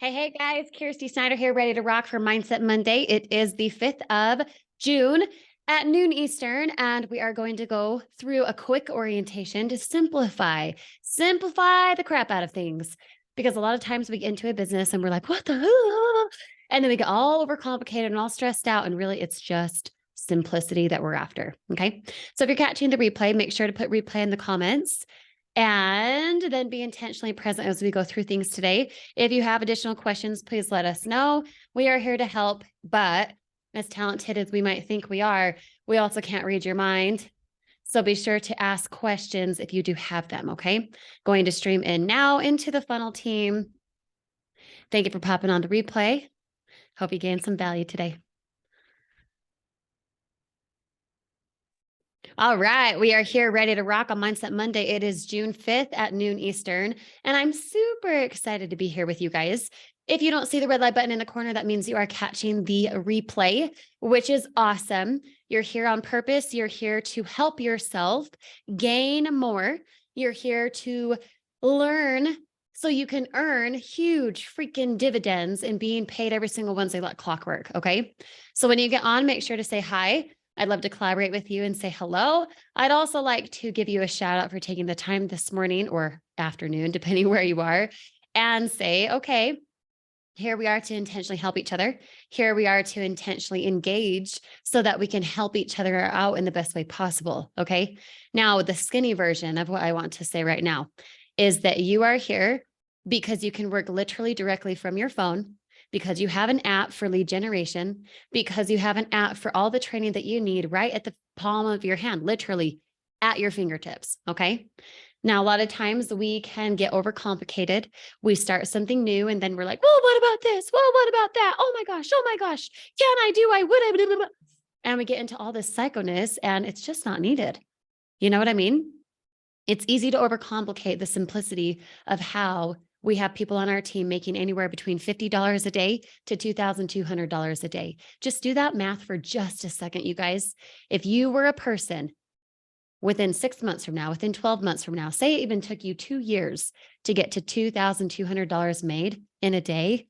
Hey guys, Kirsty Snyder here, ready to rock for Mindset Monday. It is the 5th of June at noon Eastern, and we are going to go through a quick orientation to simplify the crap out of things. Because a lot of times we get into a business and we're like, what the hell? And then we get all overcomplicated and all stressed out. And really, it's just simplicity that we're after. Okay. So if you're catching the replay, make sure to put replay in the comments and then be intentionally present as we go through things today. If you have additional questions, please let us know. We are here to help, but as talented as we might think we are, we also can't read your mind. So be sure to ask questions if you do have them, okay? Going to stream in now into the funnel team. Thank you for popping on the replay. Hope you gained some value today. All right, we are here ready to rock on Mindset Monday. It is June 5th at noon Eastern, and I'm super excited to be here with you guys. If you don't see the red light button in the corner, that means you are catching the replay, which is awesome. You're here on purpose. You're here to help yourself gain more. You're here to learn so you can earn huge freaking dividends and being paid every single Wednesday like clockwork, okay? So when you get on, make sure to say hi. I'd love to collaborate with you and say hello. I'd also like to give you a shout out for taking the time this morning or afternoon, depending where you are, and say, okay, here we are to intentionally help each other. Here we are to intentionally engage so that we can help each other out in the best way possible. Okay. Now, the skinny version of what I want to say right now is that you are here because you can work literally directly from your phone, because you have an app for lead generation, because you have an app for all the training that you need right at the palm of your hand, literally at your fingertips. Okay. Now, a lot of times we can get overcomplicated. We start something new and then we're like, well, what about this? Well, what about that? Oh my gosh. Can I do? I would. Blah, blah, blah. And we get into all this psychoness and it's just not needed. You know what I mean? It's easy to overcomplicate the simplicity of how we have people on our team making anywhere between $50 a day to $2,200 a day. Just do that math for just a second, you guys. If you were a person within 6 months from now, within 12 months from now, say it even took you 2 years to get to $2,200 made in a day,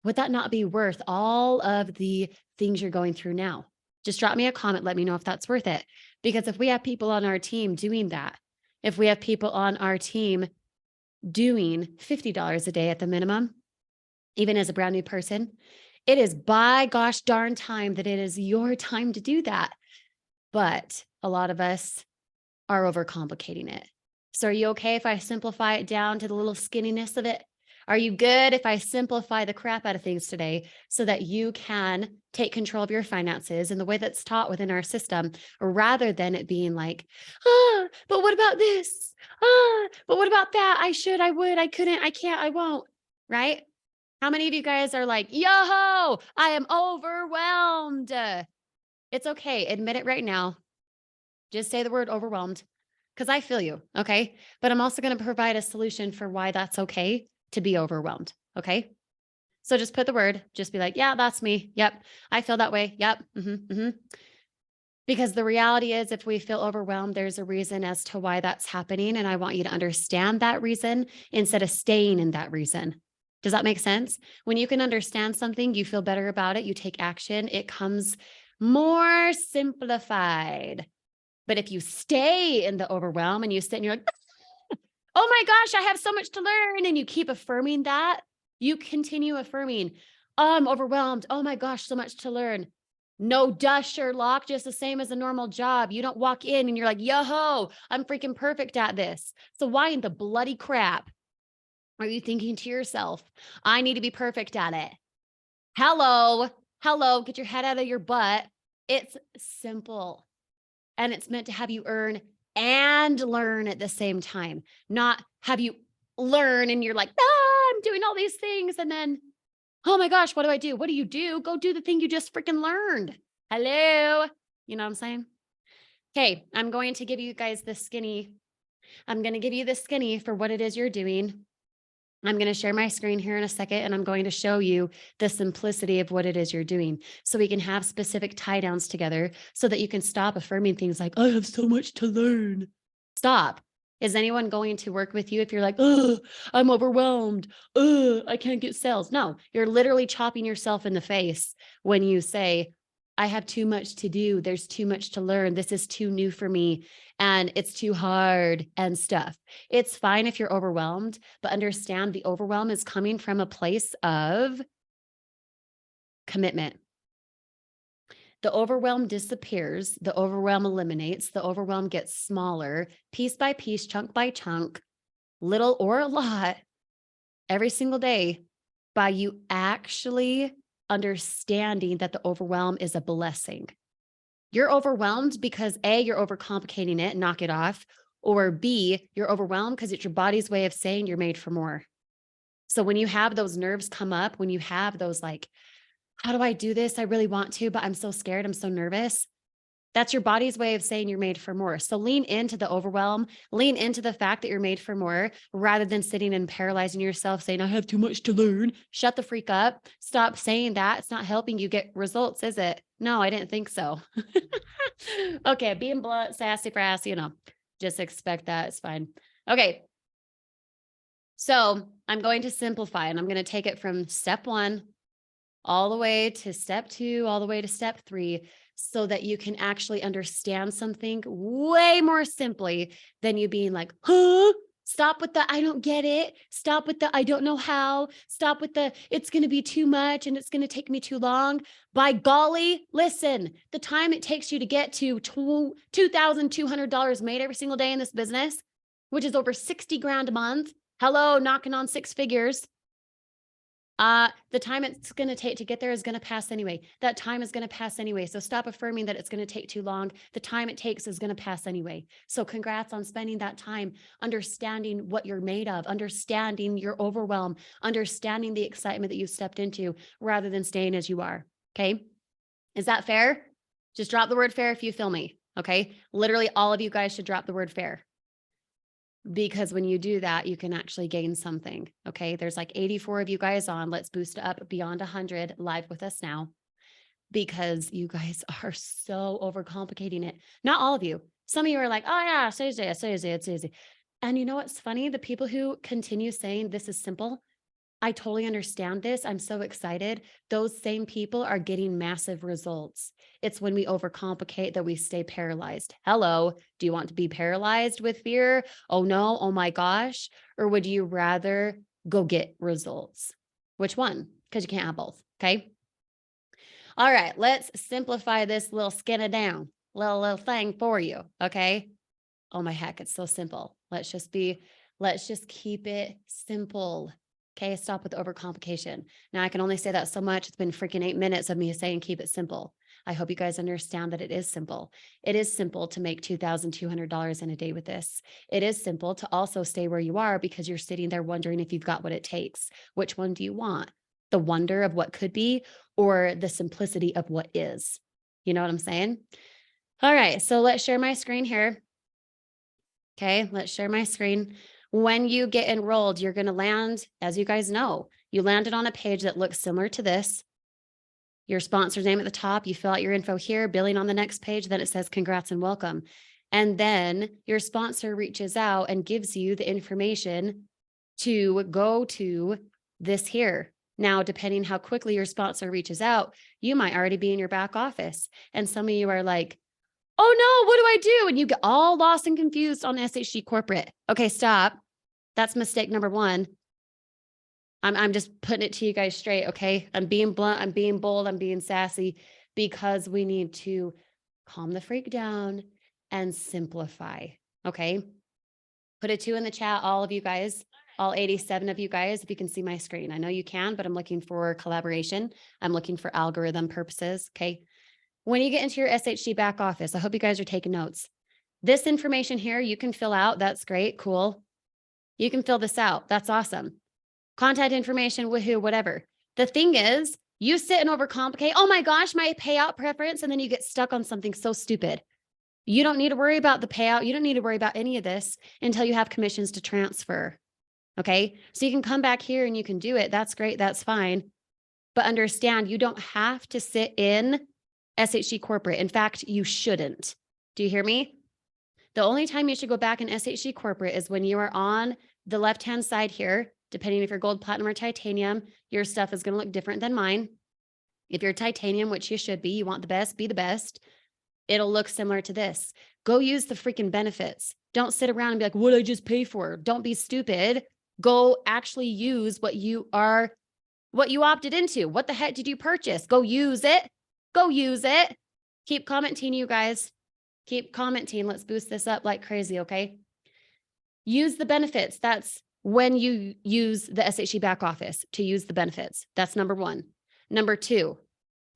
would that not be worth all of the things you're going through now? Just drop me a comment. Let me know if that's worth it. Because if we have people on our team doing that, if we have people on our team doing $50 a day at the minimum, even as a brand new person, it is by gosh darn time that it is your time to do that. But a lot of us are overcomplicating it. So are you okay if I simplify it down to the little skinniness of it? Are you good if I simplify the crap out of things today so that you can take control of your finances in the way that's taught within our system, rather than it being like, but what about this? But what about that? I should, I would, I couldn't, I can't, I won't, right? How many of you guys are like, yo, I am overwhelmed? It's okay. Admit it right now. Just say the word overwhelmed because I feel you. Okay. But I'm also going to provide a solution for why that's okay to be overwhelmed. Okay. So just put the word, just be like, yeah, that's me. Yep. I feel that way. Yep. Because the reality is, if we feel overwhelmed, there's a reason as to why that's happening. And I want you to understand that reason instead of staying in that reason. Does that make sense? When you can understand something, you feel better about it, you take action, it comes more simplified. But if you stay in the overwhelm and you sit and you're like, oh my gosh, I have so much to learn, and you keep affirming that, you continue affirming, oh, I'm overwhelmed. Oh my gosh, so much to learn. No, duh, Sherlock, just the same as a normal job. You don't walk in and you're like, yo-ho, I'm freaking perfect at this. So why in the bloody crap are you thinking to yourself, I need to be perfect at it? Hello, get your head out of your butt. It's simple. And it's meant to have you earn and learn at the same time, not have you learn and you're like, I'm doing all these things. And then, oh my gosh, what do I do? What do you do? Go do the thing you just freaking learned. Hello. You know what I'm saying? Okay, I'm going to give you guys the skinny. I'm going to give you the skinny for what it is you're doing. I'm going to share my screen here in a second, and I'm going to show you the simplicity of what it is you're doing so we can have specific tie downs together so that you can stop affirming things like, I have so much to learn. Stop. Is anyone going to work with you if you're like, oh, I'm overwhelmed. Oh, I can't get sales. No, you're literally chopping yourself in the face when you say, I have too much to do. There's too much to learn. This is too new for me and it's too hard and stuff. It's fine if you're overwhelmed, but understand the overwhelm is coming from a place of commitment. The overwhelm disappears, the overwhelm eliminates, the overwhelm gets smaller, piece by piece, chunk by chunk, little or a lot, every single day, by you actually understanding that the overwhelm is a blessing. You're overwhelmed because A, you're overcomplicating it, knock it off, or B, you're overwhelmed because it's your body's way of saying you're made for more. So when you have those nerves come up, when you have those like, how do I do this? I really want to, but I'm so scared. I'm so nervous. That's your body's way of saying you're made for more. So lean into the overwhelm, lean into the fact that you're made for more rather than sitting and paralyzing yourself saying, I have too much to learn. Shut the freak up. Stop saying that. It's not helping you get results, is it? No, I didn't think so. Okay, being blunt, sassy, frass, just expect that. It's fine. Okay. So I'm going to simplify and I'm going to take it from step 1 all the way to step 2, all the way to step 3, so that you can actually understand something way more simply than you being like, huh? Stop with the, I don't get it. Stop with the, I don't know how. Stop with the, it's going to be too much and it's going to take me too long. By golly, listen, the time it takes you to get to $2,200 made every single day in this business, which is over 60 grand a month. Hello, knocking on 6 figures. The time it's going to take to get there is going to pass anyway. That time is going to pass anyway. So stop affirming that it's going to take too long. The time it takes is going to pass anyway. So congrats on spending that time understanding what you're made of, understanding your overwhelm, understanding the excitement that you stepped into rather than staying as you are. Okay. Is that fair? Just drop the word fair if you feel me. Okay. Literally all of you guys should drop the word fair. Because when you do that, you can actually gain something. Okay. There's like 84 of you guys on. Let's boost up beyond 100 live with us now because you guys are so overcomplicating it. Not all of you. Some of you are like, oh yeah, it's easy, it's easy, it's easy. And you know what's funny? The people who continue saying this is simple, I totally understand this. I'm so excited. Those same people are getting massive results. It's when we overcomplicate that we stay paralyzed. Hello, do you want to be paralyzed with fear? Oh no, oh my gosh. Or would you rather go get results? Which one? Because you can't have both. Okay. All right, let's simplify this little skin it down, little thing for you. Okay. Oh my heck, it's so simple. Let's just keep it simple. Okay, stop with the overcomplication. Now I can only say that so much. It's been freaking 8 minutes of me saying keep it simple. I hope you guys understand that it is simple. It is simple to make $2,200 in a day with this. It is simple to also stay where you are because you're sitting there wondering if you've got what it takes. Which one do you want? The wonder of what could be or the simplicity of what is? You know what I'm saying? All right, so let's share my screen here. Okay, let's share my screen. When you get enrolled, you're going to land, as you guys know, you landed on a page that looks similar to this. Your sponsor's name at the top, you fill out your info here, billing on the next page, then it says congrats and welcome. And then your sponsor reaches out and gives you the information to go to this here. Now, depending how quickly your sponsor reaches out, you might already be in your back office. And some of you are like, oh no, what do I do? And you get all lost and confused on SHG corporate. Okay, stop. That's mistake number 1. I'm just putting it to you guys straight. Okay. I'm being blunt. I'm being bold. I'm being sassy because we need to calm the freak down and simplify. Okay. Put a 2 in the chat. All of you guys, all 87 of you guys, if you can see my screen. I know you can, but I'm looking for collaboration. I'm looking for algorithm purposes. Okay. When you get into your SHG back office, I hope you guys are taking notes. This information here, you can fill out. That's great. Cool. You can fill this out. That's awesome. Contact information, woohoo, whatever. The thing is, you sit and overcomplicate. Oh my gosh, my payout preference. And then you get stuck on something so stupid. You don't need to worry about the payout. You don't need to worry about any of this until you have commissions to transfer. Okay. So you can come back here and you can do it. That's great. That's fine. But understand, you don't have to sit in SHG corporate. In fact, you shouldn't. Do you hear me? The only time you should go back in SHG corporate is when you are on the left-hand side here, depending if you're gold, platinum, or titanium, your stuff is going to look different than mine. If you're titanium, which you should be, you want the best, be the best. It'll look similar to this. Go use the freaking benefits. Don't sit around and be like, what did I just pay for? Don't be stupid. Go actually use what you opted into. What the heck did you purchase? Go use it. Go use it. Keep commenting, you guys. Keep commenting. Let's boost this up like crazy, okay? Use the benefits. That's when you use the SHE back office to use the benefits. That's number one. Number two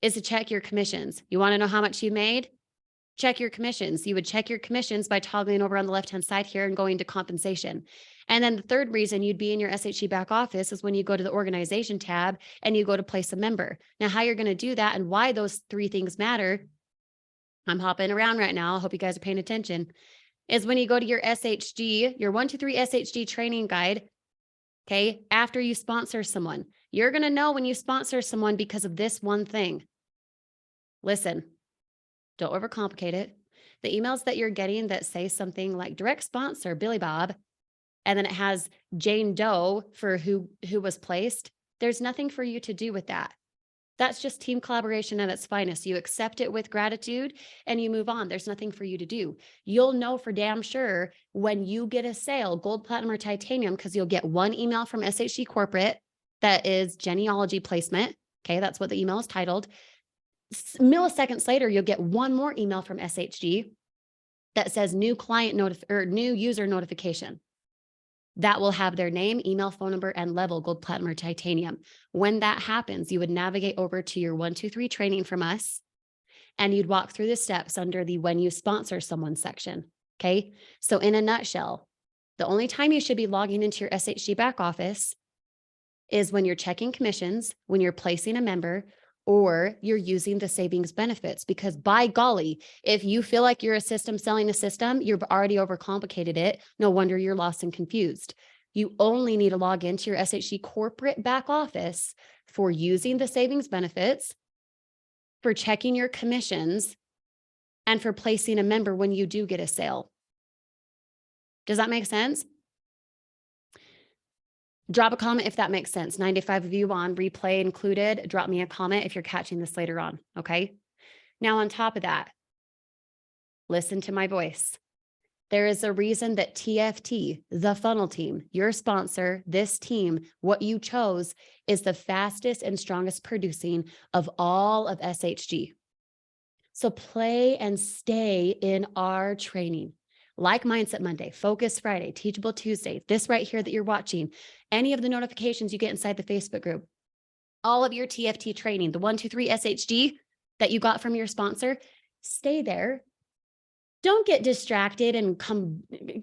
is to check your commissions. You want to know how much you made? Check your commissions. You would check your commissions by toggling over on the left-hand side here and going to compensation. And then the third reason you'd be in your SHE back office is when you go to the organization tab and you go to place a member. Now, how you're going to do that and why those three things matter, I'm hopping around right now. I hope you guys are paying attention, is when you go to your SHG, your 123 SHG training guide, okay, after you sponsor someone. You're going to know when you sponsor someone because of this one thing. Listen, don't overcomplicate it. The emails that you're getting that say something like direct sponsor, Billy Bob, and then it has Jane Doe for who was placed, there's nothing for you to do with that. That's just team collaboration at its finest. You accept it with gratitude and you move on. There's nothing for you to do. You'll know for damn sure when you get a sale, gold, platinum, or titanium, because you'll get one email from SHG Corporate that is genealogy placement. Okay, that's what the email is titled. Milliseconds later, you'll get one more email from SHG that says new new user notification. That will have their name, email, phone number, and level, gold, platinum, or titanium. When that happens, you would navigate over to your 123 training from us, and you'd walk through the steps under the when you sponsor someone section. Okay. So in a nutshell, the only time you should be logging into your SHG back office is when you're checking commissions, when you're placing a member, or you're using the savings benefits, because by golly, if you feel like you're a system selling a system, you've already overcomplicated it. No wonder you're lost and confused. You only need to log into your SHG corporate back office for using the savings benefits, for checking your commissions, and for placing a member when you do get a sale. Does that make sense? Drop a comment if that makes sense. 95 of you on replay included. Drop me a comment if you're catching this later on, okay? Now, on top of that, listen to my voice. There is a reason that TFT, the funnel team, your sponsor, this team, what you chose, is the fastest and strongest producing of all of SHG. So play and stay in our training. Like Mindset Monday, Focus Friday, Teachable Tuesday, this right here that you're watching, any of the notifications you get inside the Facebook group, all of your TFT training, the 123 SHG that you got from your sponsor, stay there. Don't get distracted and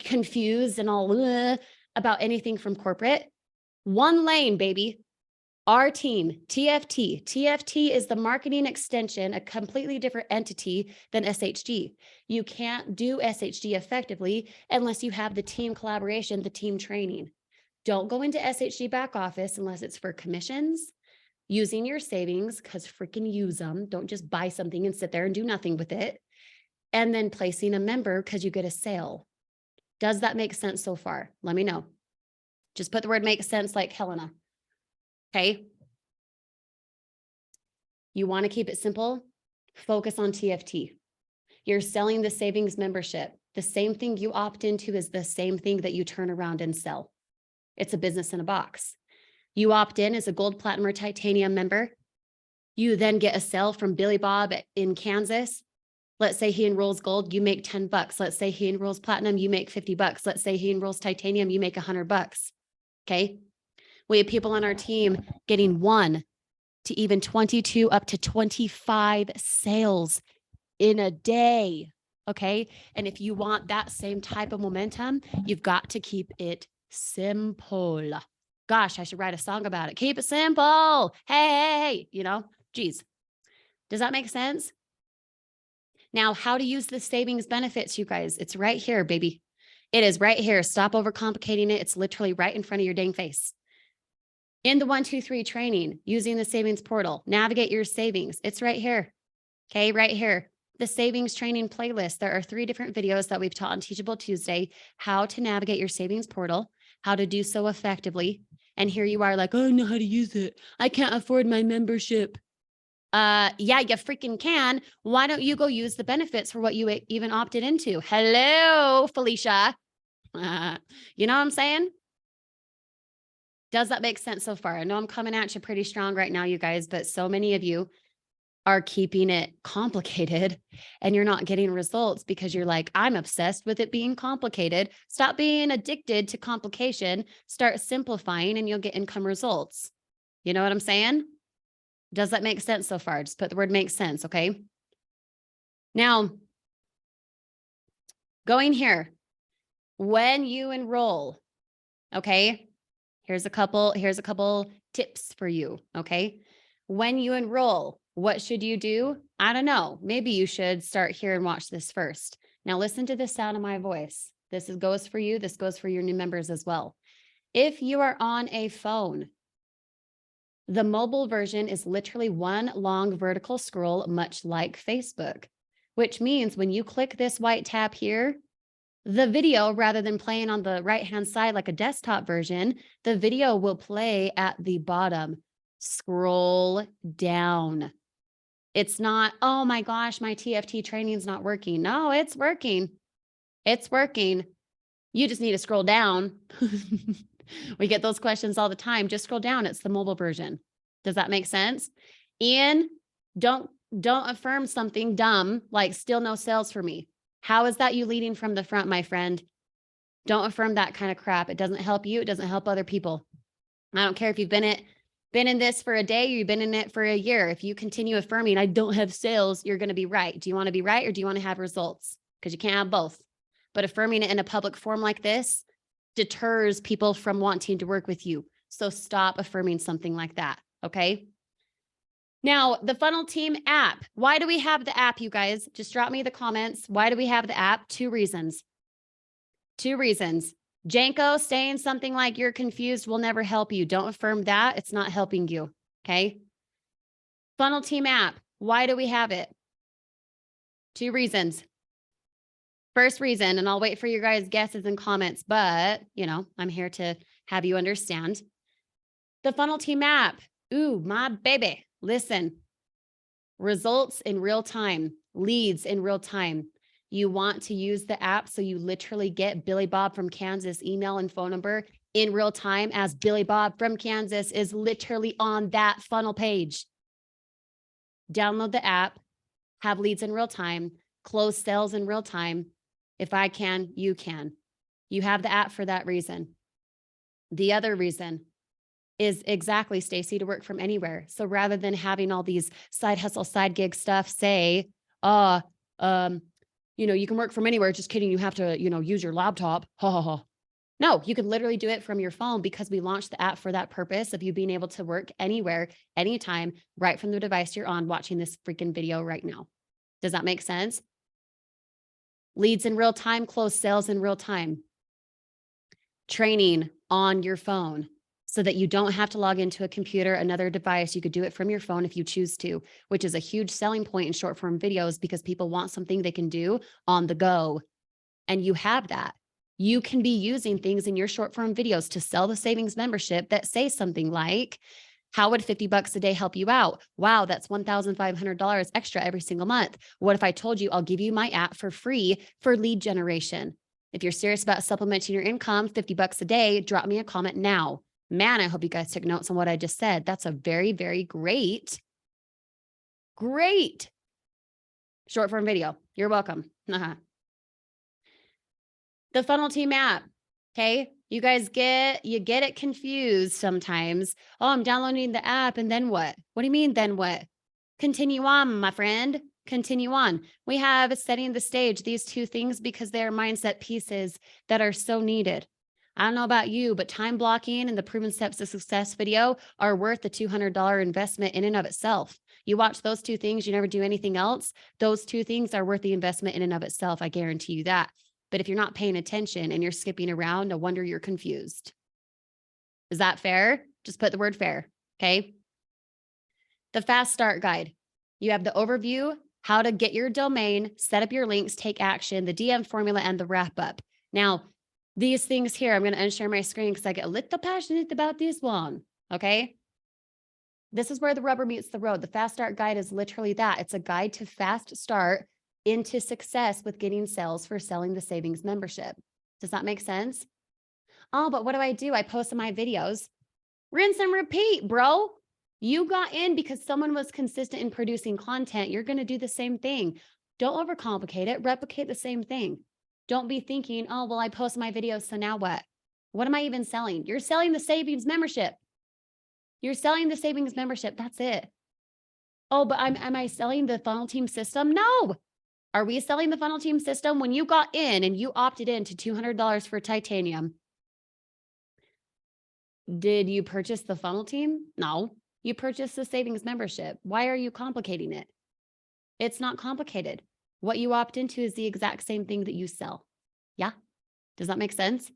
confused and all about anything from corporate. One lane, baby. Our team, TFT. TFT is the marketing extension, a completely different entity than SHG. You can't do SHG effectively unless you have the team collaboration, the team training. Don't go into SHG back office unless it's for commissions, using your savings, because freaking use them. Don't just buy something and sit there and do nothing with it. And then placing a member because you get a sale. Does that make sense so far? Let me know. Just put the word make sense like Helena. Okay. You want to keep it simple? Focus on TFT. You're selling the savings membership. The same thing you opt into is the same thing that you turn around and sell. It's a business in a box. You opt in as a gold, platinum, or titanium member. You then get a sale from Billy Bob in Kansas. Let's say he enrolls gold, you make $10. Let's say he enrolls platinum, you make $50. Let's say he enrolls titanium, you make $100. Okay. We have people on our team getting 1 to even 22 up to 25 sales in a day. Okay. And if you want that same type of momentum, you've got to keep it simple. Gosh, I should write a song about it. Keep it simple. Hey, geez. Does that make sense? Now, how to use the savings benefits, you guys. It's right here, baby. It is right here. Stop overcomplicating it. It's literally right in front of your dang face. In the 123 training, using the savings portal, navigate your savings. It's right here. Okay, right here. the savings training playlist. There are 3 different videos that we've taught on Teachable Tuesday, how to navigate your savings portal, how to do so effectively. And here you are like, oh, I know how to use it. I can't afford my membership. Yeah, you freaking can. Why don't you go use the benefits for what you even opted into? Hello, Felicia. You know what I'm saying? Does that make sense so far? I know I'm coming at you pretty strong right now, you guys, but so many of you are keeping it complicated and you're not getting results because you're like, I'm obsessed with it being complicated. Stop being addicted to complication. Start simplifying and you'll get income results. You know what I'm saying? Does that make sense so far? Just put the word makes sense, okay? Now, going here, when you enroll, okay? Here's a couple tips for you, okay? When you enroll, what should you do? I don't know. Maybe you should start here and watch this first. Now listen to the sound of my voice. Goes for you. This goes for your new members as well. If you are on a phone, the mobile version is literally one long vertical scroll, much like Facebook, which means when you click this white tab here, the video, rather than playing on the right-hand side like a desktop version, the video will play at the bottom. Scroll down. It's not, oh my gosh, my TFT training is not working. No, it's working. It's working. You just need to scroll down. We get those questions all the time. Just scroll down. It's the mobile version. Does that make sense? Ian, don't affirm something dumb like still no sales for me. How is that you leading from the front, my friend? Don't affirm that kind of crap. It doesn't help you. It doesn't help other people. I don't care if you've been in this for a day, or you've been in it for a year. If you continue affirming, I don't have sales, you're going to be right. Do you want to be right or do you want to have results? Because you can't have both. But affirming it in a public forum like this deters people from wanting to work with you. So stop affirming something like that. Okay. Now, the Funnel Team app. Why do we have the app, you guys? Just drop me the comments. Why do we have the app? 2 reasons. 2 reasons. Janko saying something like you're confused will never help you. Don't affirm that. It's not helping you. Okay. Funnel Team app. Why do we have it? 2 reasons. First reason, and I'll wait for your guys' guesses and comments, but I'm here to have you understand. The Funnel Team app. Ooh, my baby. Listen, results in real time, leads in real time. You want to use the app so you literally get Billy Bob from Kansas email and phone number in real time, as Billy Bob from Kansas is literally on that funnel page. Download the app, have leads in real time, close sales in real time. If I can, you can. You have the app for that reason. The other reason is exactly, Stacy, to work from anywhere. So rather than having all these side hustle, side gig stuff say, you can work from anywhere. Just kidding. You have to, use your laptop. Ha ha ha. No, you can literally do it from your phone, because we launched the app for that purpose of you being able to work anywhere, anytime, right from the device you're on watching this freaking video right now. Does that make sense? Leads in real time, close sales in real time. Training on your phone, so that you don't have to log into a computer, another device. You could do it from your phone if you choose to, which is a huge selling point in short form videos, because people want something they can do on the go. And you have that. You can be using things in your short form videos to sell the savings membership that say something like, how would $50 a day help you out? Wow, that's $1,500 extra every single month. What if I told you I'll give you my app for free for lead generation? If you're serious about supplementing your income, $50 a day, drop me a comment now. Man, I hope you guys took notes on what I just said. That's a very, very great short form video. You're welcome. The Funnel Team app. Okay. You guys get it confused sometimes. Oh, I'm downloading the app and then what? What do you mean then what? Continue on, my friend. Continue on. We have setting the stage, these 2 things, because they're mindset pieces that are so needed. I don't know about you, but time blocking and the proven steps to success video are worth the $200 investment in and of itself. You watch those 2 things, you never do anything else. Those 2 things are worth the investment in and of itself. I guarantee you that. But if you're not paying attention and you're skipping around, no wonder you're confused. Is that fair? Just put the word fair. Okay. The fast start guide. You have the overview, how to get your domain, set up your links, take action, the DM formula, and the wrap up. Now, these things here, I'm going to unshare my screen because I get a little passionate about this one. Okay. This is where the rubber meets the road. The fast start guide is literally that. It's a guide to fast start into success with getting sales for selling the savings membership. Does that make sense? Oh, but what do? I post my videos. Rinse and repeat, bro. You got in because someone was consistent in producing content. You're going to do the same thing. Don't overcomplicate it. Replicate the same thing. Don't be thinking, oh, well, I post my videos, so now what? What am I even selling? You're selling the savings membership. You're selling the savings membership. That's it. Oh, but am I selling the funnel team system? No. Are we selling the funnel team system? When you got in and you opted in to $200 for titanium, did you purchase the funnel team? No. You purchased the savings membership. Why are you complicating it? It's not complicated. What you opt into is the exact same thing that you sell. Yeah. Does that make sense?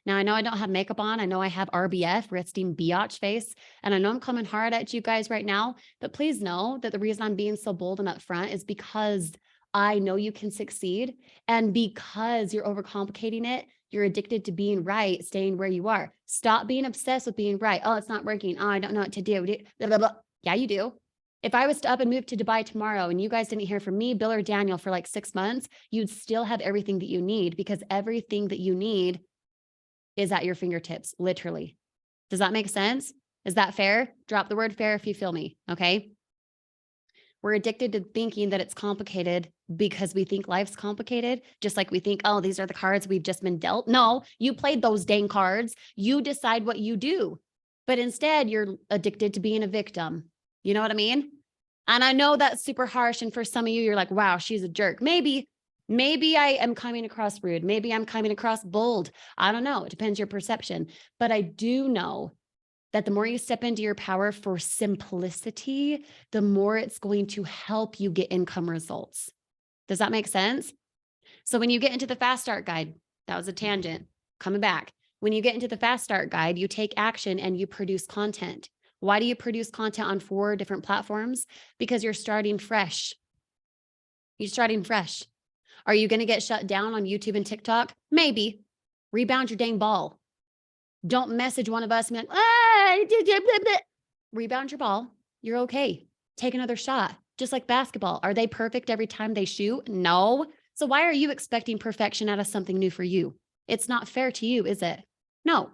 Now, I know I don't have makeup on. I know I have RBF, resting biatch face, and I know I'm coming hard at you guys right now, but please know that the reason I'm being so bold and upfront is because I know you can succeed, and because you're overcomplicating it, you're addicted to being right, staying where you are. Stop being obsessed with being right. Oh, it's not working. Oh, I don't know what to do. Blah, blah, blah. Yeah, you do. If I was to up and move to Dubai tomorrow and you guys didn't hear from me, Bill, or Daniel for like 6 months, you'd still have everything that you need because everything that you need is at your fingertips, literally. Does that make sense? Is that fair? Drop the word fair if you feel me, okay? We're addicted to thinking that it's complicated because we think life's complicated, just like we think, oh, these are the cards we've just been dealt. No, you played those dang cards. You decide what you do. But instead, you're addicted to being a victim. You know what I mean? And I know that's super harsh. And for some of you, you're like, wow, she's a jerk. Maybe I am coming across rude. Maybe I'm coming across bold. I don't know. It depends your perception. But I do know that the more you step into your power for simplicity, the more it's going to help you get income results. Does that make sense? So when you get into the fast start guide, that was a tangent, coming back. When you get into the fast start guide, you take action and you produce content. Why do you produce content on 4 different platforms? Because you're starting fresh. You're starting fresh. Are you going to get shut down on YouTube and TikTok? Maybe. Rebound your dang ball. Don't message one of us and be like, ah, rebound your ball. You're okay. Take another shot. Just like basketball. Are they perfect every time they shoot? No. So why are you expecting perfection out of something new for you? It's not fair to you, is it? No.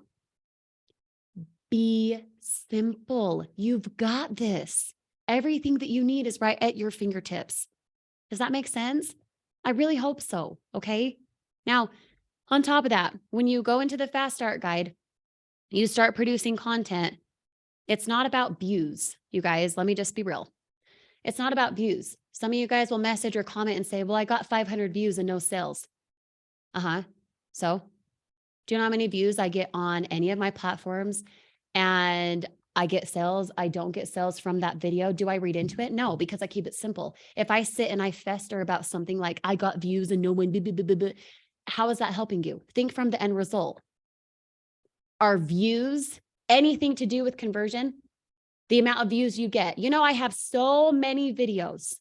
Be simple. You've got this. Everything that you need is right at your fingertips. Does that make sense? I really hope so. Okay. Now, on top of that, when you go into the fast start guide, you start producing content. It's not about views, you guys. Let me just be real. It's not about views. Some of you guys will message or comment and say, well, I got 500 views and no sales. So do you know how many views I get on any of my platforms? And I get sales. I don't get sales from that video. Do I read into it? No, because I keep it simple. If I sit and I fester about something like I got views and no one, how is that helping you? Think from the end result. Are views anything to do with conversion? The amount of views you get. You know, I have so many videos.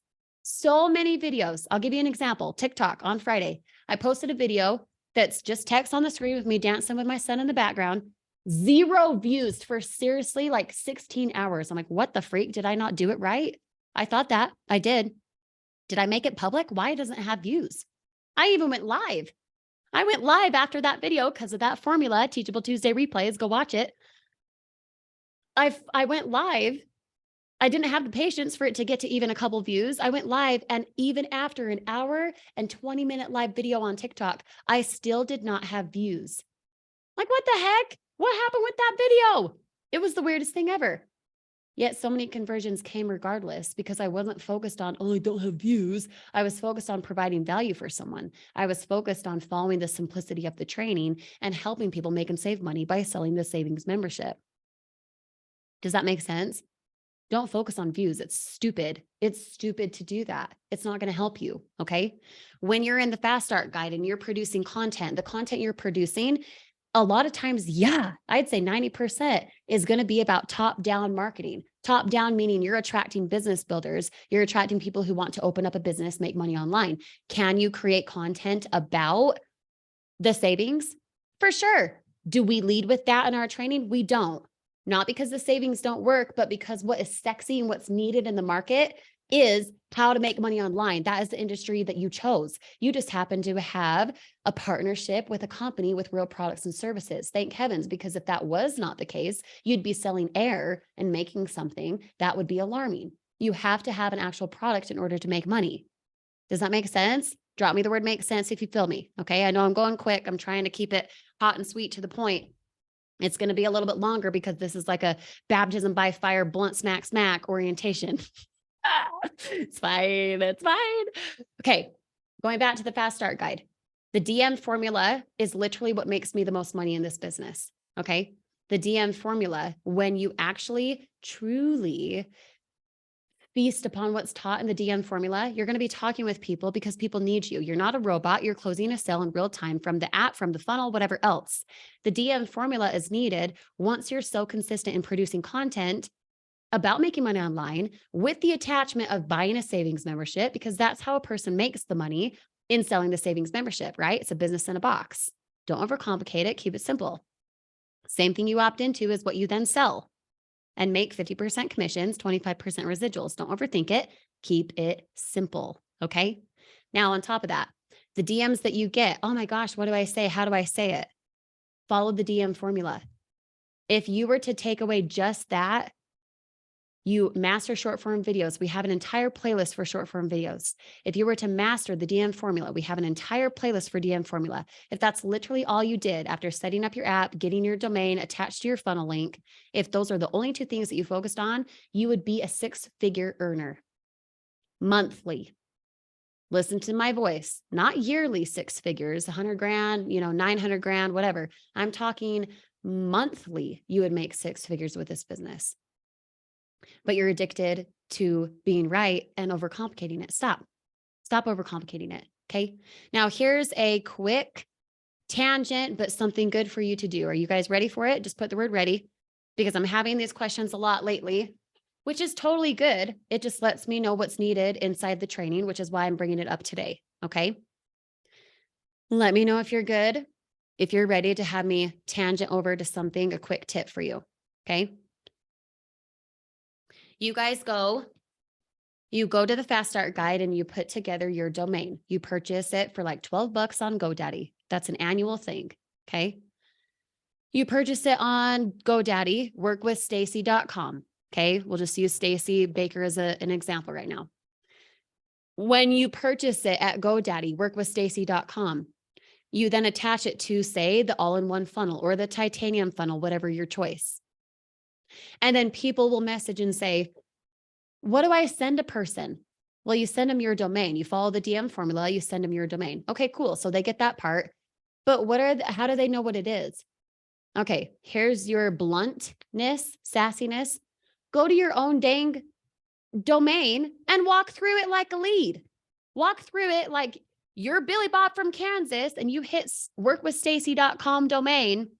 I'll give you an example. TikTok on Friday. I posted a video that's just text on the screen with me dancing with my son in the background. 0 views for seriously like 16 hours. I'm like, what the freak? Did I not do it right? I thought that I did. Did I make it public? Why doesn't it have views? I even went live. I went live after that video because of that formula, Teachable Tuesday replays. Go watch it. I went live. I didn't have the patience for it to get to even a couple views. I went live, and even after an hour and 20-minute live video on TikTok, I still did not have views. Like, what the heck? What happened with that video? It was the weirdest thing ever. Yet so many conversions came regardless because I wasn't focused on, oh, I don't have views. I was focused on providing value for someone. I was focused on following the simplicity of the training and helping people make and save money by selling the savings membership. Does that make sense? Don't focus on views. It's stupid. It's stupid to do that. It's not going to help you. Okay. When you're in the fast start guide and you're producing content, the content you're producing, a lot of times, yeah, I'd say 90% is going to be about top-down marketing. Top-down meaning you're attracting business builders, you're attracting people who want to open up a business, make money online. Can you create content about the savings? For sure. Do we lead with that in our training? We don't. Not because the savings don't work, but because what is sexy and what's needed in the market is how to make money online. That is the industry that you chose. You just happen to have a partnership with a company with real products and services. Thank heavens, because if that was not the case, you'd be selling air and making something that would be alarming. You have to have an actual product in order to make money. Does that make sense? Drop me the word make sense if you feel me. Okay. I know I'm going quick. I'm trying to keep it hot and sweet to the point. It's going to be a little bit longer because this is like a baptism by fire, blunt smack, smack orientation. It's fine. It's fine. Okay. Going back to the fast start guide. The DM formula is literally what makes me the most money in this business. Okay. The DM formula, when you actually truly feast upon what's taught in the DM formula, you're going to be talking with people because people need you. You're not a robot. You're closing a sale in real time from the app, from the funnel, whatever else. The DM formula is needed once you're so consistent in producing content about making money online with the attachment of buying a savings membership, because that's how a person makes the money in selling the savings membership, right? It's a business in a box. Don't overcomplicate it. Keep it simple. Same thing you opt into is what you then sell. And make 50% commissions, 25% residuals. Don't overthink it. Keep it simple. Okay. Now, on top of that, the DMs that you get, oh my gosh, what do I say? How do I say it? Follow the DM formula. If you were to take away just that, you master short form videos. We have an entire playlist for short form videos. If you were to master the DM formula, we have an entire playlist for DM formula. If that's literally all you did after setting up your app, getting your domain attached to your funnel link, if those are the only two things that you focused on, you would be a six-figure earner monthly. Listen to my voice, not yearly six figures, 100 grand, 900 grand, whatever. I'm talking monthly. You would make six figures with this business. But you're addicted to being right and overcomplicating it. Stop overcomplicating it. Okay. Now here's a quick tangent, but something good for you to do. Are you guys ready for it? Just put the word ready, because I'm having these questions a lot lately, which is totally good. It just lets me know what's needed inside the training, which is why I'm bringing it up today. Okay. Let me know if you're good, if you're ready to have me tangent over to something, a quick tip for you. Okay. You guys go to the Fast Start Guide and you put together your domain. You purchase it for like $12 on GoDaddy. That's an annual thing. Okay. You purchase it on GoDaddy, workwithstacy.com. Okay. We'll just use Stacy Baker as an example right now. When you purchase it at GoDaddy, workwithstacy.com, you then attach it to, say, the all-in-one funnel or the titanium funnel, whatever your choice. And then people will message and say, what do I send a person? Well, you send them your domain. You follow the DM formula, you send them your domain. Okay, cool. So they get that part. But how do they know what it is? Okay, here's your bluntness, sassiness. Go to your own dang domain and walk through it like a lead. Walk through it like you're Billy Bob from Kansas and you hit workwithstacy.com domain.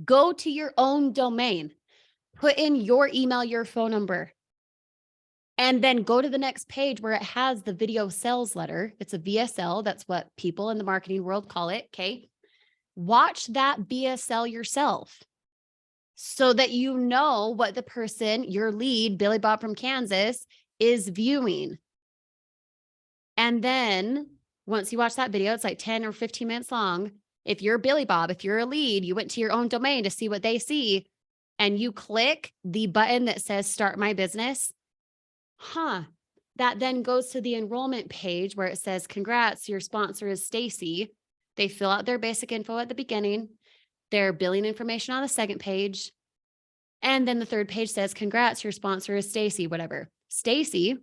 Go to your own domain. Put in your email, your phone number, and then go to the next page where it has the video sales letter. It's a VSL. That's what people in the marketing world call it. Okay. Watch that VSL yourself so that you know what the person, your lead, Billy Bob from Kansas, is viewing. And then once you watch that video, it's like 10 or 15 minutes long. If you're Billy Bob, if you're a lead, you went to your own domain to see what they see, and you click the button that says start my business, that then goes to the enrollment page where it says, congrats, your sponsor is Stacy. They fill out their basic info at the beginning, their billing information on the second page. And then the third page says, congrats, your sponsor is Stacy, whatever. Stacy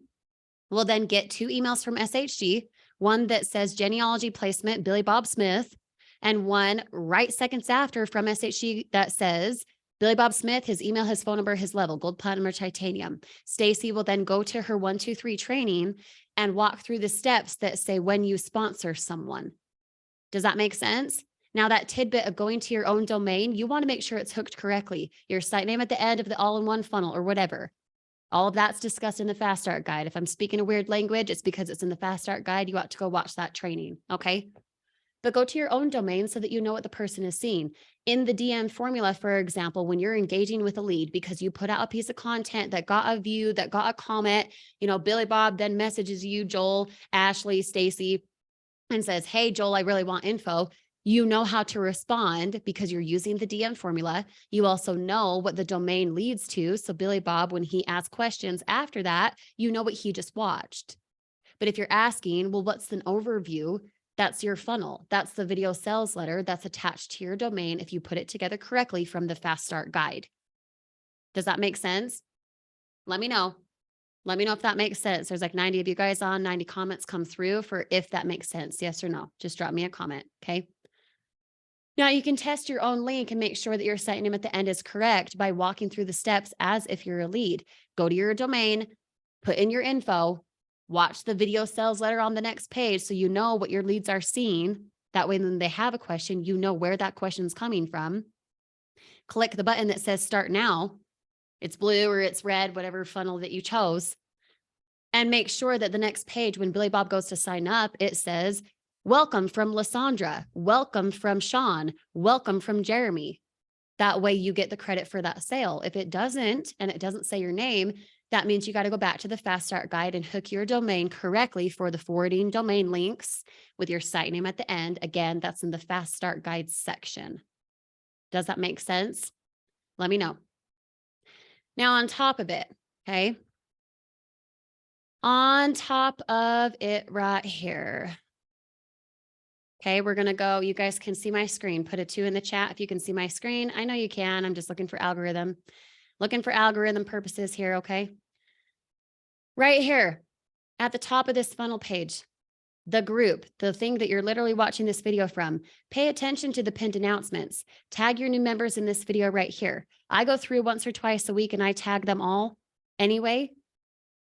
will then get 2 emails from SHG, one that says genealogy placement, Billy Bob Smith, and one right seconds after from SHG that says Billy Bob Smith, his email, his phone number, his level, gold, platinum, or titanium. Stacy will then go to her 1, 2, 3 training and walk through the steps that say when you sponsor someone. Does that make sense? Now, that tidbit of going to your own domain, you want to make sure it's hooked correctly. Your site name at the end of the all-in-one funnel or whatever. All of that's discussed in the Fast Start Guide. If I'm speaking a weird language, it's because it's in the Fast Start Guide. You ought to go watch that training, okay? But go to your own domain so that you know what the person is seeing. In the DM formula, for example, when you're engaging with a lead because you put out a piece of content that got a view, that got a comment, Billy Bob then messages you, Joel, Ashley, Stacy, and says, hey, Joel, I really want info. You know how to respond because you're using the DM formula. You also know what the domain leads to. So Billy Bob, when he asks questions after that, you know what he just watched. But if you're asking, well, what's an overview? That's your funnel. That's the video sales letter that's attached to your domain if you put it together correctly from the Fast Start Guide. Does that make sense? Let me know. Let me know if that makes sense. There's like 90 of you guys on, 90 comments come through for if that makes sense. Yes or no. Just drop me a comment, okay? Now you can test your own link and make sure that your site name at the end is correct by walking through the steps as if you're a lead. Go to your domain, put in your info, watch the video sales letter on the next page so you know what your leads are seeing. That way, when they have a question, you know where that question is coming from. Click the button that says start now. It's blue or it's red, whatever funnel that you chose. And make sure that the next page, when Billy Bob goes to sign up, it says, welcome from Lysandra, welcome from Sean, welcome from Jeremy. That way you get the credit for that sale. If it doesn't, and it doesn't say your name, that means you got to go back to the Fast Start Guide and hook your domain correctly for the forwarding domain links with your site name at the end. Again, that's in the Fast Start Guide section. Does that make sense? Let me know. Now, on top of it, okay? On top of it right here. Okay, we're going to go. You guys can see my screen. Put a 2 in the chat if you can see my screen. I know you can. I'm just looking for algorithm. Looking for algorithm purposes here, okay? Right here at the top of this funnel page, the group, the thing that you're literally watching this video from, pay attention to the pinned announcements. Tag your new members in this video right here. I go through once or twice a week and I tag them all anyway.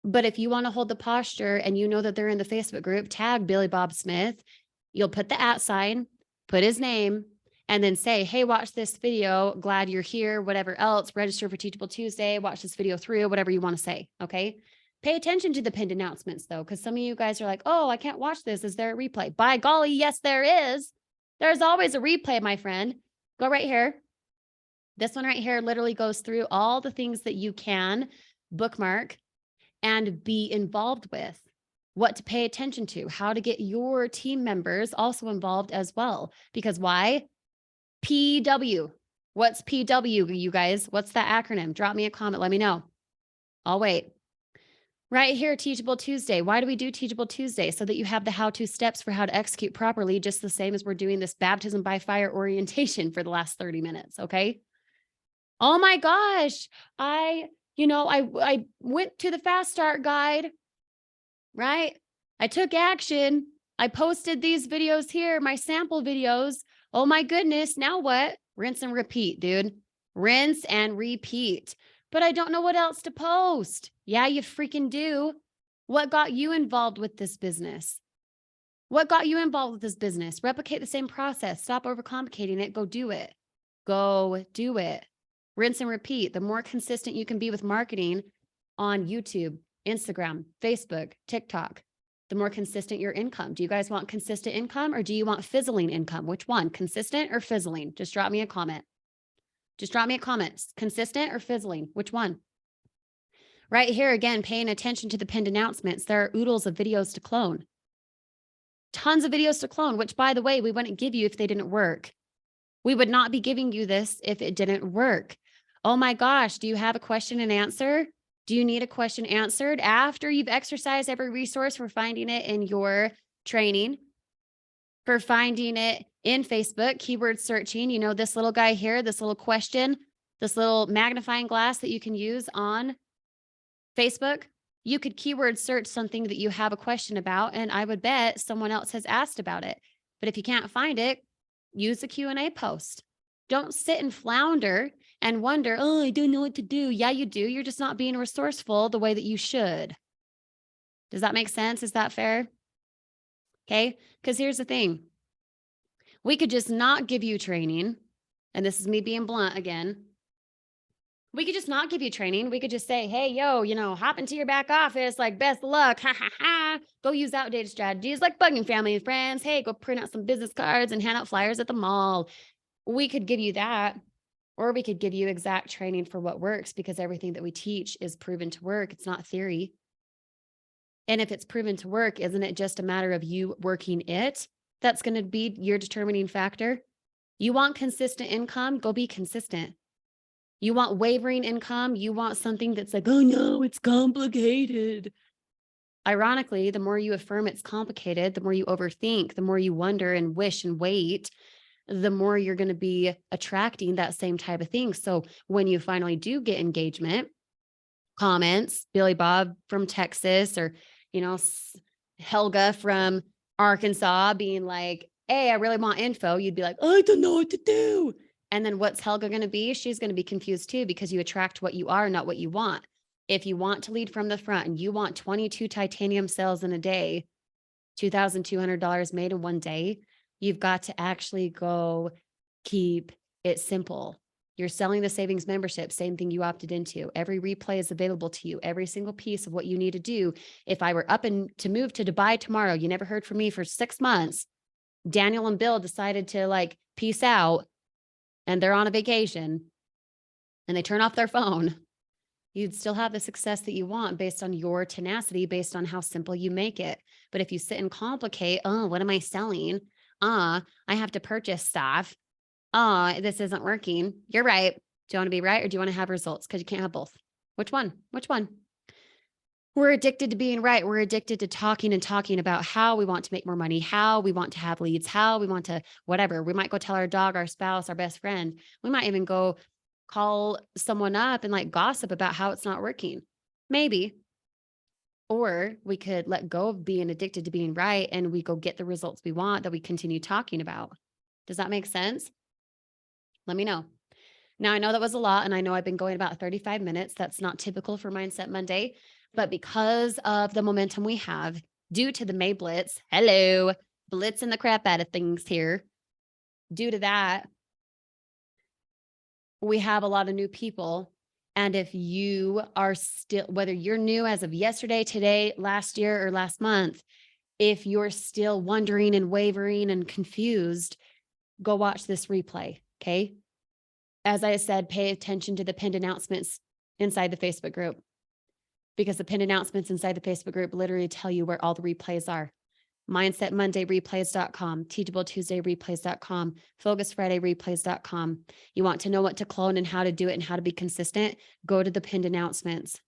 But if you want to hold the posture and you know that they're in the Facebook group, tag Billy Bob Smith. You'll put the @ sign, put his name, and then say, hey, watch this video. Glad you're here, whatever else. Register for Teachable Tuesday. Watch this video through, whatever you want to say, okay? Pay attention to the pinned announcements, though, because some of you guys are like, oh, I can't watch this. Is there a replay? By golly, yes, there is. There's always a replay, my friend. Go right here. This one right here literally goes through all the things that you can bookmark and be involved with, what to pay attention to, how to get your team members also involved as well. Because why? PW. What's PW, you guys? What's that acronym? Drop me a comment. Let me know. I'll wait. Right here, Teachable Tuesday. Why do we do Teachable Tuesday? So that you have the how-to steps for how to execute properly, just the same as we're doing this baptism by fire orientation for the last 30 minutes, okay? Oh my gosh. I went to the Fast Start Guide, right? I took action. I posted these videos here, my sample videos. Oh my goodness. Now what? Rinse and repeat, dude. Rinse and repeat. But I don't know what else to post. Yeah, you freaking do. What got you involved with this business? What got you involved with this business? Replicate the same process. Stop overcomplicating it. Go do it. Go do it. Rinse and repeat. The more consistent you can be with marketing on YouTube, Instagram, Facebook, TikTok, the more consistent your income. Do you guys want consistent income or do you want fizzling income? Which one? Consistent or fizzling? Just drop me a comment. Just drop me a comment. Consistent or fizzling? Which one? Right here, again, paying attention to the pinned announcements. There are oodles of videos to clone. Tons of videos to clone, which, by the way, we wouldn't give you if they didn't work. We would not be giving you this if it didn't work. Oh my gosh, do you have a question and answer? Do you need a question answered after you've exercised every resource for finding it in your training, for finding it in Facebook, keyword searching, this little guy here, this little question, this little magnifying glass that you can use on Facebook? You could keyword search something that you have a question about, and I would bet someone else has asked about it. But if you can't find it, use the Q&A post. Don't sit and flounder and wonder, oh, I don't know what to do. Yeah, you do. You're just not being resourceful the way that you should. Does that make sense? Is that fair? Okay, because here's the thing. We could just not give you training. And this is me being blunt again. We could just not give you training. We could just say, hey, yo, hop into your back office, like best of luck. Ha ha ha. Go use outdated strategies like bugging family and friends. Hey, go print out some business cards and hand out flyers at the mall. We could give you that. Or we could give you exact training for what works, because everything that we teach is proven to work. It's not theory. And if it's proven to work, isn't it just a matter of you working it? That's going to be your determining factor. You want consistent income? Go be consistent. You want wavering income? You want something that's like, oh no, it's complicated. Ironically, the more you affirm it's complicated, the more you overthink, the more you wonder and wish and wait, the more you're going to be attracting that same type of thing. So when you finally do get engagement, comments, Billy Bob from Texas, or, Helga from Arkansas being like, hey, I really want info. You'd be like, I don't know what to do. And then what's Helga going to be? She's going to be confused too, because you attract what you are, not what you want. If you want to lead from the front and you want 22 titanium sales in a day, $2,200 made in one day, you've got to actually go keep it simple. You're selling the savings membership, same thing you opted into. Every replay is available to you, every single piece of what you need to do. If I were up and to move to Dubai tomorrow, you never heard from me for 6 months, Daniel and Bill decided to peace out, and they're on a vacation and they turn off their phone, you'd still have the success that you want based on your tenacity, based on how simple you make it. But if you sit and complicate, oh, what am I selling? I have to purchase stuff. This isn't working. You're right. Do you want to be right, or do you want to have results? Because you can't have both. Which one? We're addicted to being right. We're addicted to talking about how we want to make more money, how we want to have leads, how we want to whatever. We might go tell our dog, our spouse, our best friend. We might even go call someone up and gossip about how it's not working. Maybe. Or we could let go of being addicted to being right, and we go get the results we want that we continue talking about. Does that make sense? Let me know. Now, I know that was a lot, and I know I've been going about 35 minutes. That's not typical for Mindset Monday, but because of the momentum we have due to the May Blitz, blitzing the crap out of things here. Due to that, we have a lot of new people. And if you are still, whether you're new as of yesterday, today, last year, or last month, if you're still wondering and wavering and confused, go watch this replay. Okay. As I said, pay attention to the pinned announcements inside the Facebook group, because the pinned announcements inside the Facebook group literally tell you where all the replays are. MindsetMondayReplays.com, Teachable Tuesday Replays.com, Focus Friday Replays.com. You want to know what to clone and how to do it and how to be consistent? Go to the pinned announcements.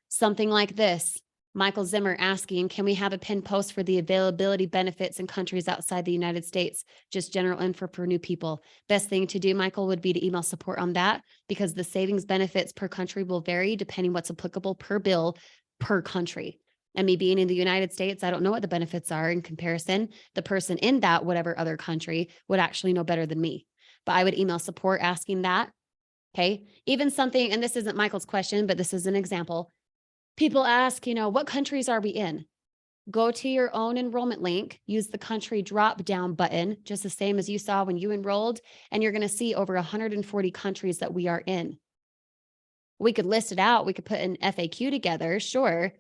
Something like this. Michael Zimmer asking, can we have a pinned post for the availability benefits in countries outside the United States? Just general info for new people. Best thing to do, Michael, would be to email support on that, because the savings benefits per country will vary depending what's applicable per bill per country. And me being in the United States, I don't know what the benefits are in comparison. The person in that whatever other country would actually know better than me. But I would email support asking that. Okay. Even something, and this isn't Michael's question, but this is an example. People ask, what countries are we in? Go to your own enrollment link, use the country drop down button, just the same as you saw when you enrolled, and you're going to see over 140 countries that we are in. We could list it out. We could put an FAQ together, sure.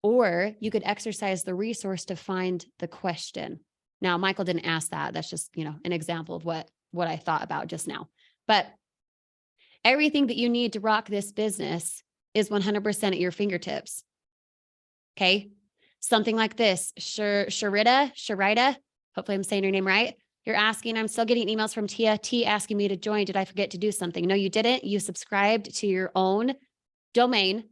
Or you could exercise the resource to find the question. Now, Michael didn't ask that. That's just, an example of what I thought about just now. But everything that you need to rock this business is 100% at your fingertips. Okay. Something like this, Sharita, hopefully I'm saying your name right. You're asking, I'm still getting emails from Tia T asking me to join. Did I forget to do something? No, you didn't. You subscribed to your own domain,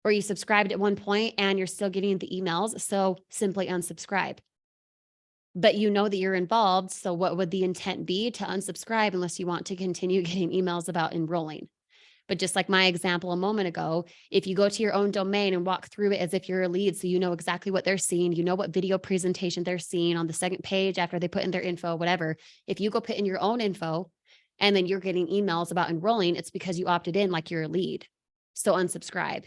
or you subscribed at one point and you're still getting the emails. So simply unsubscribe. But you know that you're involved. So what would the intent be? To unsubscribe unless you want to continue getting emails about enrolling. But just like my example a moment ago, if you go to your own domain and walk through it as if you're a lead, so you know exactly what they're seeing, you know what video presentation they're seeing on the second page after they put in their info, whatever. If you go put in your own info and then you're getting emails about enrolling, it's because you opted in like you're a lead. So unsubscribe,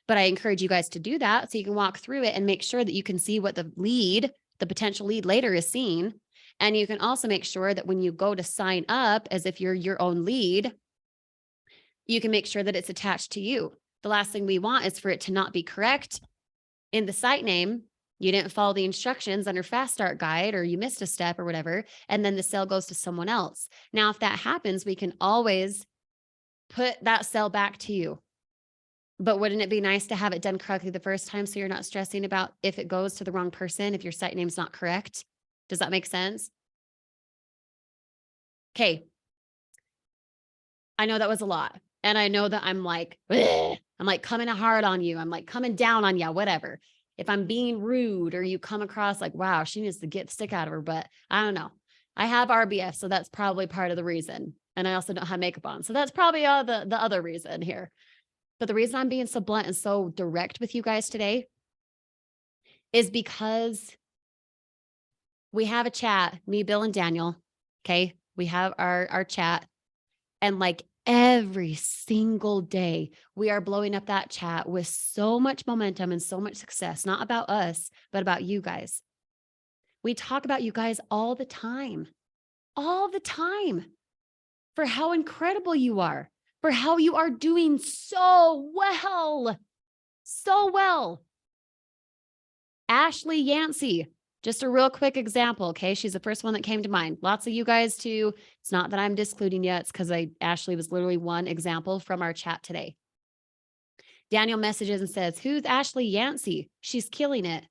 But I encourage you guys to do that so you can walk through it and make sure that you can see what the potential lead later is seeing. And you can also make sure that when you go to sign up as if you're your own lead, you can make sure that it's attached to you. The last thing we want is for it to not be correct in the site name. You didn't follow the instructions under Fast Start Guide, or you missed a step or whatever, and then the sale goes to someone else. Now, if that happens, we can always put that sale back to you. But wouldn't it be nice to have it done correctly the first time so you're not stressing about if it goes to the wrong person, if your site name's not correct? Does that make sense? Okay. I know that was a lot. And I know that I'm like, "Ugh." I'm like coming hard on you. I'm like coming down on you, whatever. If I'm being rude or you come across like, wow, she needs to get the stick out of her butt. I don't know. I have RBF, so that's probably part of the reason. And I also don't have makeup on. So that's probably the other reason here. But the reason I'm being so blunt and so direct with you guys today is because we have a chat, me, Bill, and Daniel. Okay. We have our chat. And like every single day, we are blowing up that chat with so much momentum and so much success, not about us, but about you guys. We talk about you guys all the time for how incredible you are, for how you are doing so well, so well. Ashley Yancey, just a real quick example, okay? She's the first one that came to mind. Lots of you guys too. It's not that I'm discluding you. It's because Ashley was literally one example from our chat today. Daniel messages and says, who's Ashley Yancey? She's killing it.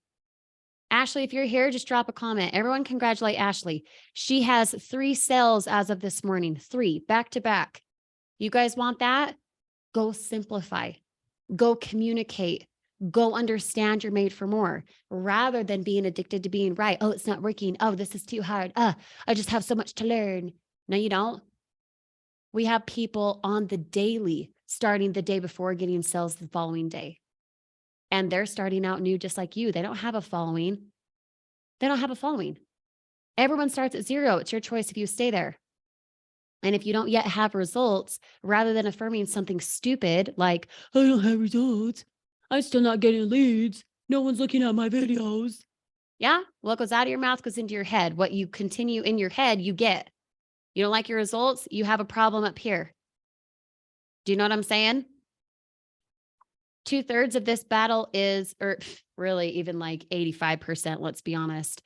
Ashley, if you're here, just drop a comment. Everyone congratulate Ashley. She has 3 sales as of this morning, 3 back to back. You guys want that? Go simplify, go communicate, go understand you're made for more rather than being addicted to being right. Oh, it's not working. Oh, this is too hard. I just have so much to learn. No, you don't. We have people on the daily starting the day before getting sales the following day. And they're starting out new just like you. They don't have a following. Everyone starts at 0. It's your choice if you stay there. And if you don't yet have results, rather than affirming something stupid like, I don't have results, I'm still not getting leads, no one's looking at my videos. Yeah, what goes out of your mouth goes into your head. What you continue in your head, you get. You don't like your results, you have a problem up here. Do you know what I'm saying? 2/3 of this battle is, or really even like 85%, let's be honest.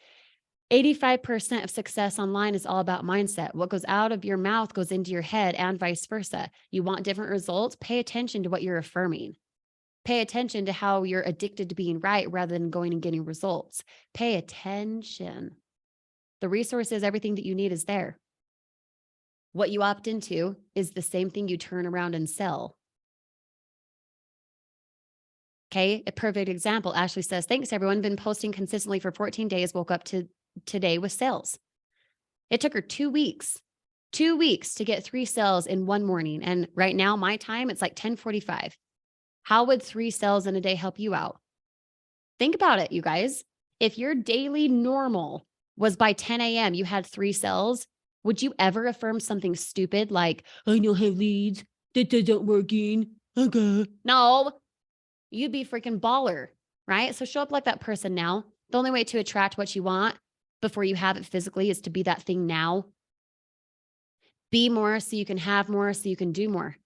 85% of success online is all about mindset. What goes out of your mouth goes into your head and vice versa. You want different results? Pay attention to what you're affirming. Pay attention to how you're addicted to being right rather than going and getting results. Pay attention. The resources, everything that you need is there. What you opt into is the same thing you turn around and sell. Okay, a perfect example. Ashley says, thanks everyone. Been posting consistently for 14 days. Woke up to today with sales. It took her 2 weeks to get 3 sales in one morning. And right now, my time, it's like 10:45. How would 3 sales in a day help you out? Think about it, you guys. If your daily normal was by 10 a.m., you had 3 sales, would you ever affirm something stupid like, I don't have leads, that isn't working? Okay. No, you'd be freaking baller, right? So show up like that person now. The only way to attract what you want before you have it physically is to be that thing now. Be more so you can have more, so you can do more.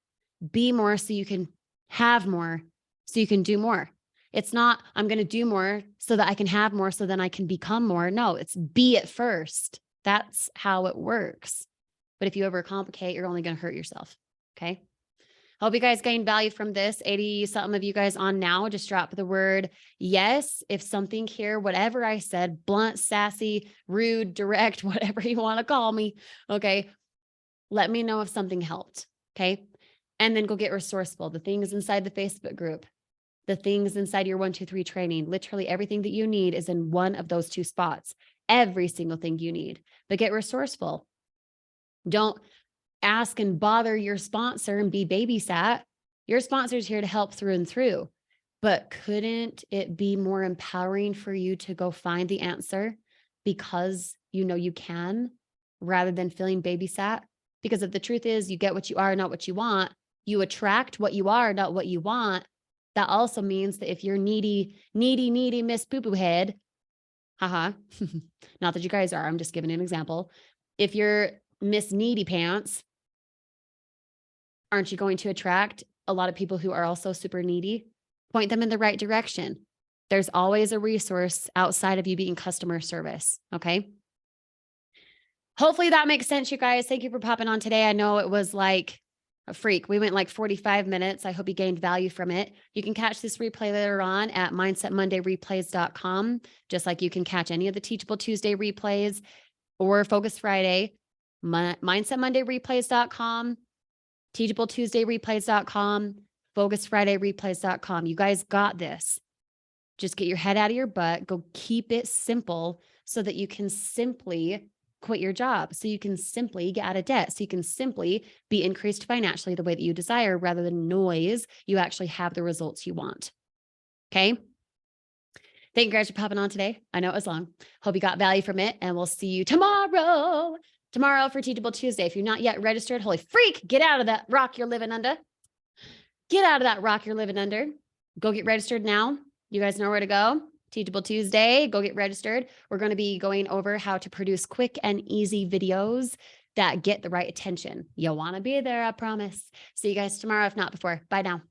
Be more so you can have more, so you can do more. It's not, I'm going to do more so that I can have more, so then I can become more. No, it's be it first. That's how it works. But if you overcomplicate, you're only going to hurt yourself. Okay. Hope you guys gained value from this. 80 something of you guys on now, just drop the word yes. If something here, whatever I said, blunt, sassy, rude, direct, whatever you want to call me. Okay. Let me know if something helped. Okay. And then go get resourceful. The things inside the Facebook group, the things inside your 1, 2, 3 training, literally everything that you need is in one of those 2 spots. Every single thing you need, but get resourceful. Don't ask and bother your sponsor and be babysat. Your sponsor's here to help through and through, but couldn't it be more empowering for you to go find the answer because you know you can, rather than feeling babysat? Because if the truth is you get what you are, not what you want, you attract what you are, not what you want, That also means that if you're needy Miss Poo Poo Head, haha, not that you guys are, I'm just giving an example. If you're Miss Needy Pants, aren't you going to attract a lot of people who are also super needy? Point them in the right direction. There's always a resource outside of you being customer service. Okay. Hopefully that makes sense, you guys. Thank you for popping on today. I know it was like a freak. We went like 45 minutes. I hope you gained value from it. You can catch this replay later on at mindsetmondayreplays.com, just like you can catch any of the Teachable Tuesday replays or Focus Friday, mindsetmondayreplays.com, Teachable Tuesday replays.com, Focus Friday replays.com. You guys got this. Just get your head out of your butt. Go keep it simple so that you can simply quit your job, so you can simply get out of debt, so you can simply be increased financially the way that you desire rather than noise. You actually have the results you want. Okay. Thank you guys for popping on today. I know it was long. Hope you got value from it, and we'll see you tomorrow for Teachable Tuesday. If you're not yet registered, holy freak, get out of that rock you're living under. Get out of that rock you're living under. Go get registered now. You guys know where to go. Teachable Tuesday, go get registered. We're going to be going over how to produce quick and easy videos that get the right attention. You'll want to be there, I promise. See you guys tomorrow, if not before. Bye now.